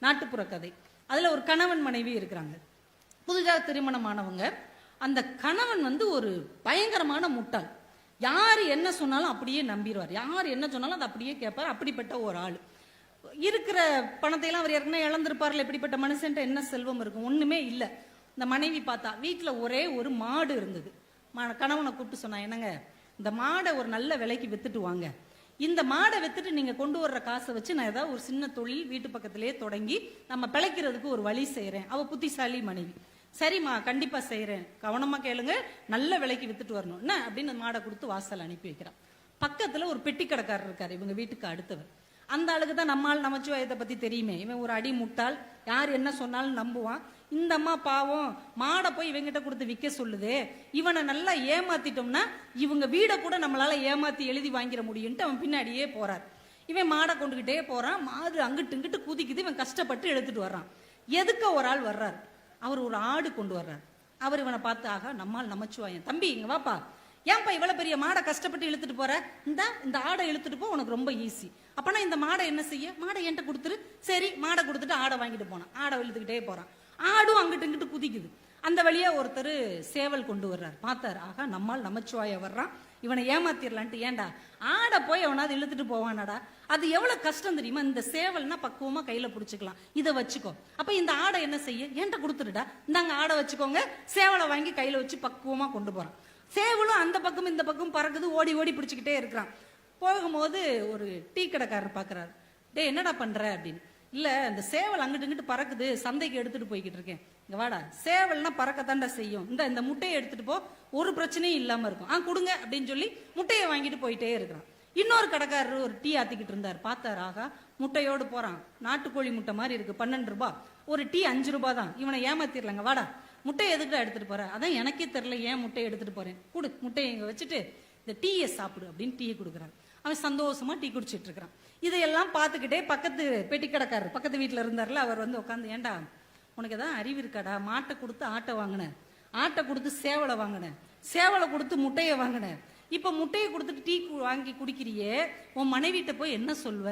நாட்டுப்புற கதை. அதுல ஒரு கணவன் மனைவி இருக்கிறாங்க. புதிதாக திருமணமானவங்க. அந்த கணவன் ஒரு பயங்கரமான முட்டாள். யார் என்ன சொன்னாலும் அப்படியே நம்பிடுவார். யார் என்ன சொன்னாலும் அதை அப்படியே கேட்பார். அப்படிப்பட்ட ஒரு ஆள். இருக்கிற பணத்தை எல்லாம் அவர் ஏற்கனவே இழந்திருப்பார்ல. எப்படிப்பட்ட மனுஷன்ட்ட என்ன செல்வம் இருக்கும்? ஒண்ணுமே இல்லை. இந்த மனைவி பார்த்தா வீட்டுல ஒரே ஒரு மாடு இருந்தது. கணவனை கூப்பிட்டு சொன்னா, என்னங்க இந்த மாடை ஒரு நல்ல விலைக்கு வித்துட்டு வாங்க. இந்த மாடை வித்துட்டு நீங்க கொண்டு வர்ற காசை வச்சு நான் ஏதாவது ஒரு சின்ன தொழில் வீட்டு பக்கத்திலேயே தொடங்கி நம்ம பிழைக்கிறதுக்கு ஒரு வழி செய்யறேன். அவ புத்திசாலி மனைவி. சரிம்மா, கண்டிப்பா செய்யறேன், கவனமா கேளுங்க, நல்ல விலைக்கு வித்துட்டு வரணும் என்ன அப்படின்னு மாடை கொடுத்து வாசல் அனுப்பி வைக்கிறான். பக்கத்துல ஒரு பெட்டி கடைக்காரர் இருக்காரு, இவங்க வீட்டுக்கு அடுத்தவர். அந்த ஆளுக்கு தான் நம்மால் நமச்சிவாயத்தை பத்தி தெரியுமே. இவன் ஒரு அடி முட்டாள், யார் என்ன சொன்னாலும் நம்புவான். இந்த அம்மா பாவம் மாடை போய் இவங்கிட்ட கொடுத்து விற்க சொல்லுதே, இவனை நல்லா ஏமாத்திட்டோம்னா இவங்க வீடை கூட நம்மளால ஏமாத்தி எழுதி வாங்கிட முடியும்ட்டு அவன் பின்னாடியே போறார். இவன் மாடை கொண்டுகிட்டே போறான். மாடு அங்கிட்டு இங்கிட்டு குதிக்குது. இவன் கஷ்டப்பட்டு எடுத்துட்டு வர்றான். எதுக்க ஒரு ஆள் வர்றார். அவர் ஒரு ஆடு கொண்டு வர்றார். அவர் இவனை பார்த்து, ஆகா நம்மால் நமச்சிவாயன், தம்பி இங்க வாப்பா, ஏன்பா இவ்வளவு பெரிய மாடை கஷ்டப்பட்டு இழுத்துட்டு போற? இந்த ஆடை இழுத்துட்டு போ, உனக்கு ரொம்ப ஈஸி. அப்பனா இந்த மாடை என்ன செய்ய? மாடை என்கிட்ட கொடுத்துரு. சரி, மாடை கொடுத்துட்டு ஆடை வாங்கிட்டு போனான். ஆடை இழுத்துக்கிட்டே போறான். ஆடும் அங்கிட்டு இங்கிட்டு குதிக்குது. அந்த வழியா ஒருத்தர் சேவல் கொண்டு வர்றார். பார்த்தார், ஆகா நம்மால் நமச்சிவாய வர்றான், இவனை ஏமாத்திரலான்ட்டு. ஏண்டா ஆடை போய் அவனாவது இழுத்துட்டு போவானாடா? அது எவ்வளவு கஷ்டம் தெரியுமா? இந்த சேவல்னா பக்குவமா கையில புடிச்சுக்கலாம், இதை வச்சுக்கோ. அப்ப இந்த ஆடை என்ன செய்ய? என்கிட்ட கொடுத்துருடா, இந்தாங்க ஆடை வச்சுக்கோங்க. சேவலை வாங்கி கையில வச்சு பக்குவமா கொண்டு போறான். சேவலும் அந்த பக்கம் இந்த பக்கம் பறக்குது, ஓடி ஓடி பிடிச்சிக்கிட்டே இருக்கிறான். போகும்போது ஒரு டீ கடைக்காரர் பாக்குறாரு. டே என்னடா பண்ற அப்படின்னு. இல்ல, இந்த சேவல் அங்கிட்டு இங்கிட்டு பறக்குது, சந்தைக்கு எடுத்துட்டு போய்கிட்டு இருக்கேன். இங்க வாடா, சேவல்னா பறக்கத்தாண்டா செய்யும், இந்த முட்டையை எடுத்துட்டு போ, ஒரு பிரச்சனையும் இல்லாம இருக்கும், கொடுங்க அப்படின்னு சொல்லி முட்டையை வாங்கிட்டு போயிட்டே இருக்கிறான். இன்னொரு கடைக்காரர் ஒரு டீ ஆத்திக்கிட்டு இருந்தார். பார்த்தார், ஆகா முட்டையோடு போறான். நாட்டுக்கோழி முட்டை மாதிரி இருக்கு, 12 ரூபாய். ஒரு டீ 5 ரூபாய் தான். இவனை ஏமாத்திரலாங்க, வாடா முட்டையை எதுக்கிட்ட எடுத்துட்டு போற? அதான் எனக்கே தெரியல ஏன் முட்டையை எடுத்துட்டு போறேன், கொடு முட்டையை இங்க வச்சுட்டு இந்த டீயை சாப்பிடு அப்படின்னு டீயை கொடுக்குறான். அவன் சந்தோஷமா டீ குடிச்சிட்டு இருக்கிறான். இதையெல்லாம் பார்த்துக்கிட்டே பக்கத்து பெட்டி கடைக்காரர் பக்கத்து வீட்டுல இருந்தார்ல, அவர் உட்காந்து, ஏண்டா உனக்கு ஏதாவது அறிவு இருக்காடா? மாட்டை கொடுத்து ஆட்டை வாங்கினேன், ஆட்டை கொடுத்து சேவலை வாங்கினேன், சேவலை கொடுத்து முட்டையை வாங்கினேன், இப்ப முட்டையை கொடுத்துட்டு டீ வாங்கி குடிக்கிறியே, உன் மனைவிட்ட போய் என்ன சொல்வ?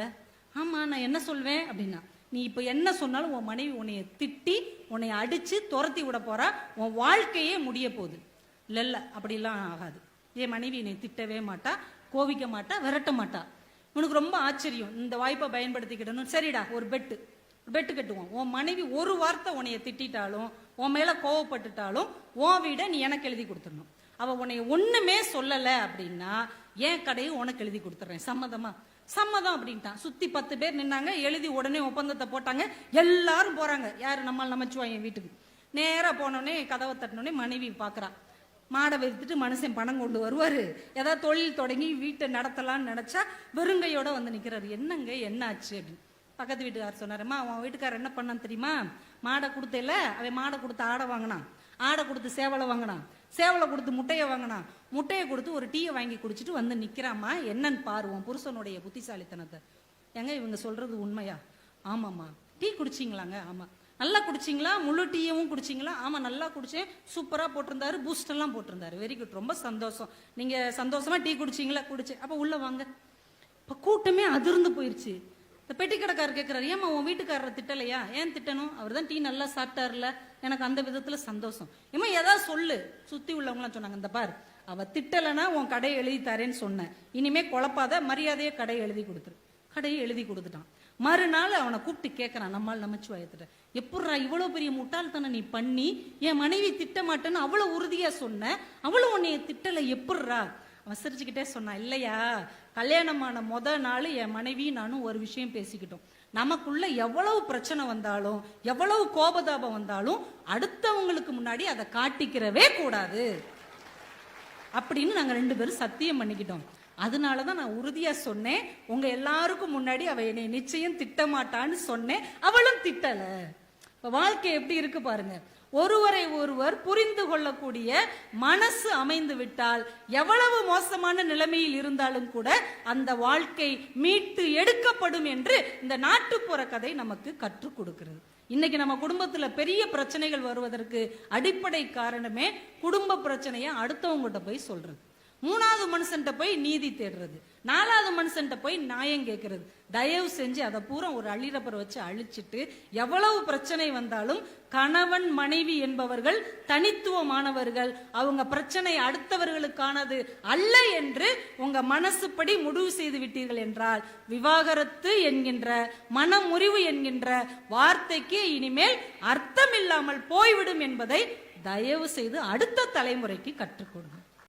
ஆமா நான் என்ன சொல்வேன் அப்படின்னா, நீ இப்ப என்ன சொன்னாலும் உன் மனைவி உன்னைய திட்டி உன்னை அடிச்சு துரத்தி விட போறா, உன் வாழ்க்கையே முடிய போகுது. இல்ல அப்படிலாம் ஆகாது, என் மனைவி என்னை திட்டவே மாட்டா, கோவிக்க மாட்டா, விரட்ட மாட்டா. உனக்கு ரொம்ப ஆச்சரியம், இந்த வாய்ப்பை பயன்படுத்திக்கிட்டணும். சரிடா, ஒரு பெட்டு கட்டுவோம். உன் மனைவி ஒரு வார்த்தை உன்னைய திட்டாலும் உன் மேல கோவப்பட்டுட்டாலும் உன் வீடை நீ எனக்கு எழுதி கொடுத்துடணும். அவ உன்னைய ஒண்ணுமே சொல்லல அப்படின்னா என் கடையை உனக்கு எழுதி கொடுத்துறேன், சம்மதமா? சம்மதம் அப்படின்ட்டான். சுத்தி 10 பேர் நின்னாங்க. எழுதி உடனே ஒப்பந்தத்தை போட்டாங்க. எல்லாரும் போறாங்க. யாரு? நம்மால் நமச்சிவாயன் வீட்டுக்கு. நேரா போனோடனே கதவை தட்டினோடனே மனைவி பாக்குறா. மாடை வைத்துட்டு மனுஷன் பணம் கொண்டு வருவாரு, ஏதாவது தொழில் தொடங்கி வீட்டை நடத்தலாம்னு நினைச்சா வெறுங்கையோட வந்து நிக்கிறாரு. என்னங்க என்ன ஆச்சு அப்படின்னு பக்கத்து வீட்டுக்காரர் சொன்னாருமா, அவன் வீட்டுக்காரர் என்ன பண்ணான்னு தெரியுமா? மாடை கொடுத்தேல, அவன் மாடை கொடுத்து ஆடை வாங்கினான், ஆடை கொடுத்து சேவலை வாங்கினான், சேவலை கொடுத்து முட்டையை வாங்கினான், முட்டையை கொடுத்து ஒரு டீயை வாங்கி குடிச்சிட்டு வந்து நிக்கிறாமா. என்னன்னு பாருவோம் புருஷனுடைய புத்திசாலித்தனத்தை. ஏங்க இவங்க சொல்றது உண்மையா? ஆமாம்மா. டீ குடிச்சிங்களாங்க? ஆமா. நல்லா குடிச்சிங்களா? முழு டீயும் குடிச்சிங்களா? ஆமா நல்லா குடிச்சேன், சூப்பரா போட்டிருந்தாரு, பூஸ்ட் எல்லாம் போட்டிருந்தாரு. வெரி குட், ரொம்ப சந்தோஷம். நீங்க சந்தோஷமா டீ குடிச்சிங்களா? குடிச்சேன். அப்ப உள்ள வாங்க. இப்ப கூட்டமே அதிர்ந்து போயிருச்சு. இந்த பெட்டி கடைக்காரர் கேட்கிறாரு, ஏமா உன் வீட்டுக்காரரை திட்டலையா? ஏன் திட்டணும்? அவர் தான் டீ நல்லா சாப்பிட்டாருல, எனக்கு அந்த விதத்துல சந்தோஷம். ஏமா ஏதாவது சொல்லு. சுத்தி உள்ளவங்களாம் சொன்னாங்க, இந்த பார் அவ திட்டலைன்னா உன் கடையை எழுதி தரேன்னு சொன்னேன், இனிமே குழப்பாத, மரியாதையே கடையை எழுதி கொடுத்துரு. கடையை எழுதி கொடுத்துட்டான். மறுநாள் அவனை கூப்பிட்டு கேட்கறான், நம்மால் நமச்சிவாயத்துல, எப்படா இவ்வளவு பெரிய முட்டாள்தனை நீ பண்ணி என் மனைவி திட்ட மாட்டேன்னு அவ்வளவு உறுதியா சொன்ன, அவ்வளவு உன்னைய திட்டல, எப்படா? அவன் சிரிச்சுக்கிட்டே சொன்னான், இல்லையா கல்யாணமான நாள் என் மனைவி நானும் ஒரு விஷயம் பேசிக்கிட்டோம். நமக்குள்ள எவ்வளவு பிரச்சனை வந்தாலும் எவ்வளவு கோபதாபம் வந்தாலும் அடுத்தவங்களுக்கு முன்னாடி அதை காட்டிக்கிறவே கூடாது அப்படின்னு நாங்க 2 பேரும் சத்தியம் பண்ணிக்கிட்டோம். அதனாலதான் நான் உறுதியா சொன்னேன், உங்க எல்லாருக்கும் முன்னாடி அவ என்னை நிச்சயம் திட்டமாட்டான்னு சொன்னேன், அவளும் திட்டல. இப்ப வாழ்க்கை எப்படி இருக்கு பாருங்க. ஒருவரை ஒருவர் புரிந்து கொள்ளக்கூடிய மனசு அமைந்து விட்டால் எவ்வளவு மோசமான நிலைமையில் இருந்தாலும் கூட அந்த வாழ்க்கை மீட்டு எடுக்கப்படும் என்று இந்த நாட்டுப்புற கதை நமக்கு கற்றுக் கொடுக்கிறது. இன்னைக்கு நம்ம குடும்பத்துல பெரிய பிரச்சனைகள் வருவதற்கு அடிப்படை காரணமே குடும்ப பிரச்சனைய அடுத்தவங்ககிட்ட போய் சொல்றது. மூணாவது மனுஷன்ட்ட போய் நீதி தேடுறது, நாலாவது மனுஷன்ட்ட போய் நியாயம் கேட்கறது. தயவு செஞ்சு அதை பூரா ஒரு அள்ளிரப்பரை வச்சு அழிச்சிட்டு, எவ்வளவு பிரச்சனை வந்தாலும் கணவன் மனைவி என்பவர்கள் தனித்துவமானவர்கள், அவங்க பிரச்சனை அடுத்தவர்களுக்கானது அல்ல என்று உங்க மனசுப்படி முடிவு செய்து விட்டீர்கள் என்றால், விவாகரத்து என்கின்ற மனமுறிவு என்கின்ற வார்த்தைக்கு இனிமேல் அர்த்தம் இல்லாமல் போய்விடும் என்பதை தயவு செய்து அடுத்த தலைமுறைக்கு கற்றுக் கொடுங்க.